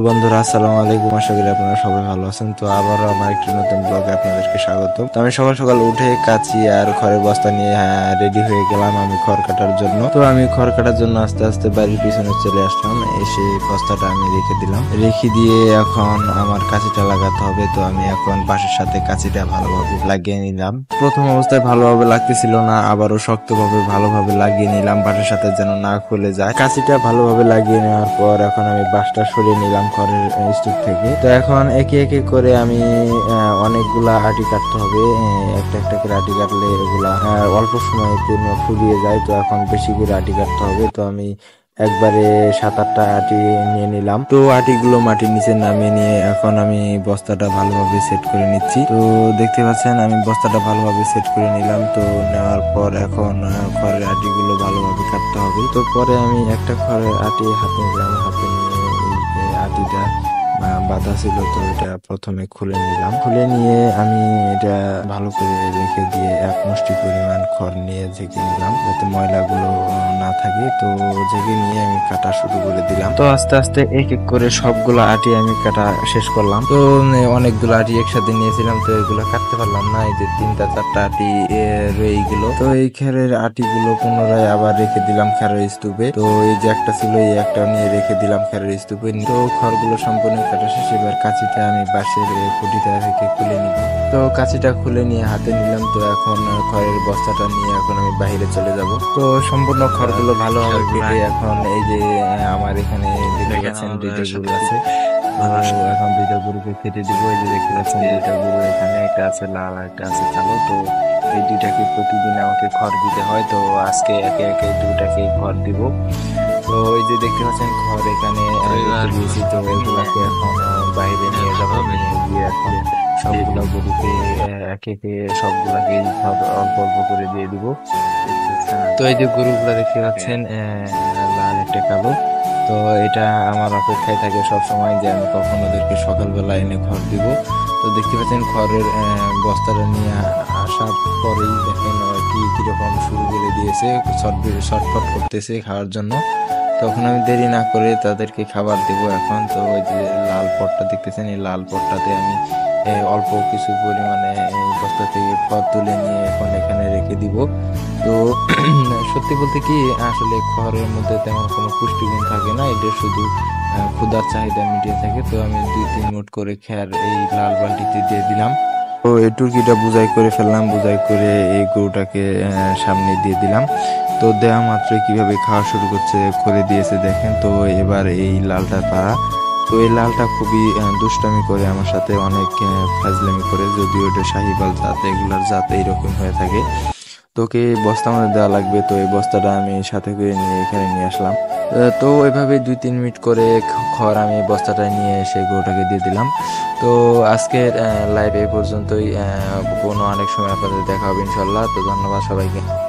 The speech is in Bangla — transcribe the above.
বন্ধুরা আসসালামু আলাইকুম, আশা করি আপনারা সবাই ভালো আছেন। তো আবারও আমার একটি নতুন ব্লগে আপনাদেরকে স্বাগত। তো আমি সকাল সকাল উঠে কাঁচি আর খড়ের বস্তা নিয়ে রেডি হয়ে গেলাম আমি খড় কাটার জন্য। তো আমি খড় কাটার জন্য আস্তে আস্তে বাড়ির পিছনে চলে আসলাম, এসে বস্তাটা আমি রেখে দিলাম। রেখে দিয়ে এখন আমার কাঁচিটা লাগাতে হবে। তো আমি এখন বাঁশের সাথে কাঁচিটা ভালোভাবে লাগিয়ে নিলাম। প্রথম অবস্থায় ভালোভাবে লাগতেছিল না, আবারও শক্তভাবে ভালোভাবে লাগিয়ে নিলাম বাঁশের সাথে যেন না খুলে যায়। কাঁচিটা ভালোভাবে লাগিয়ে নেওয়ার পর এখন আমি বাঁশটা সরিয়ে নিলাম খড়ের স্তূপ থেকে। তো এখন একে একে করে আমি অনেকগুলা আটি কাটতে হবে। একটা একটা করে আটি কাটলে এগুলা অল্প সময়ে পূর্ণ ফুরিয়ে যায়। তো এখন বেশি করে আটি কাটতে হবে। তো আমি একবারে 7-8টা আটি নিয়ে নিলাম। তো আটিগুলো মাটির নিচে নামিয়ে নিয়ে এখন আমি বস্তাটা ভালোভাবে সেট করে নিচ্ছি। তো দেখতে পাচ্ছেন আমি বস্তাটা ভালোভাবে সেট করে নিলাম। তো নেওয়ার পর এখন খড়ের আটিগুলো ভালোভাবে কাটতে হবে। তো পরে আমি একটা খড়ের আটি হাতে নিলাম, হাতে নিয়ে এই আটিটা বাঁধা ছিল, তো এটা প্রথমে খুলে নিলাম। খুলে নিয়ে আমি এটা ভালো করে রেখে দিয়ে এক মুষ্টি পরিমাণ খড় নিয়ে ঝেঁকে নিলাম যাতে ময়লাগুলো না থাকে। তো ঝেঁকে নিয়ে আমি কাটা শুরু করে দিলাম। তো আস্তে আস্তে এক এক করে সবগুলো আটি আমি কাটা শেষ করলাম। তো অনেকগুলো আটি একসাথে নিয়েছিলাম, তো এগুলো কাটতে পারলাম না। এই যে 3-4টা আটি রয়ে গেল। তো এই খেরের আটিগুলো পুনরায় আবার রেখে দিলাম খেরের স্তূপে। তো এই যে একটা ছিল, এই একটা নিয়ে রেখে দিলাম খেরের স্তূপে। তো খড়গুলো সম্পূর্ণ কাটা শেষ। এবার কাঁচিটা আমি বাঁশের খুঁটিটা থেকে খুলে নিব। তো কাঁচিটা খুলে নিয়ে হাতে নিলাম। তো এখন খড়ের বস্তাটা নিয়ে এখন আমি বাইরে চলে যাব। তো সম্পূর্ণ খড়গুলো ভালোভাবে কেটে এখন এই যে আমার এখানে দেখতে পাচ্ছেন দুইটা গরু আছে। তো এখন দুইটা গরুকে কেটে দিব। এই যে দেখতে পাচ্ছেন দুইটা গরু এখানে, একটা আছে লাল আর একটা আছে কালো। তো এই দুইটাকে প্রতিদিন আমাকে খড় দিতে হয়। তো আজকে একে একে দুইটাকে খড় দিব। তো এই যে দেখতে পাচ্ছেন খড় এখানে রেখে দিয়েছি। তো এগুলাকে এখন বাইরে নিয়ে যাবো, নিয়ে গিয়ে এখন সবগুলা গরুকে একে একে সবগুলাকে খড় অল্প অল্প করে দিয়ে দিব। তো এই যে গরুগুলা দেখতে পাচ্ছেন লাল একটা কালো। তো এটা আমার অপেক্ষায় থাকে সব সময় যে আমি কখন ওদেরকে সকালবেলা এনে খড় দিব। তো দেখতে পাচ্ছেন খড়ের বস্তাটা নিয়ে আসার পরেই দেখেন কি কিরকম শুরু করে দিয়েছে, ছটফট করতেছে খাওয়ার জন্য। তখন আমি দেরি না করে তাদেরকে খাবার দেব এখন। তো ওই যে লাল পটটা দেখতেছেন, এই লাল পটটাতে আমি অল্প কিছু পরিমাণে এই বস্তা থেকে খড় তুলে নিয়ে এখন এখানে রেখে দিব। তো সত্যি বলতে কি আসলে খড়ের মধ্যে তেমন কোনো পুষ্টিগুণ থাকে না, এটা শুধু ক্ষুধার চাহিদা মিটিয়ে থাকে। তো আমি 2-3 মুঠ করে খ্যার এই লাল বালতিতে দিয়ে দিলাম। তো এই টুকিটা বুঝাই করে ফেললাম, বুঝাই করে এই গরুটাকে সামনে দিয়ে দিলাম। তো দেওয়া মাত্রই কিভাবে খাওয়া শুরু করে দিয়েছে দেখেন। তো এবার এই লালটা তারা, তো এই লালটা খুবই দুষ্টামি করে আমার সাথে, অনেক ফাজলামি করে, যদিও এটা শাহিওয়াল জাত, এগুলার জাত এইরকম হয়ে থাকে। তোকে বস্তার মধ্যে দেওয়া লাগবে। তো এই বস্তাটা আমি সাথে করে নিয়ে এখানে নিয়ে আসলাম। তো ওইভাবে 2-3 মিনিট করে খড় আমি বস্তাটায় নিয়ে এসে গরুটাকে দিয়ে দিলাম। তো আজকের লাইভ এই পর্যন্তই। কোনো অনেক সময় আপনাদের দেখা হবে ইনশাল্লাহ। তো ধন্যবাদ সবাইকে।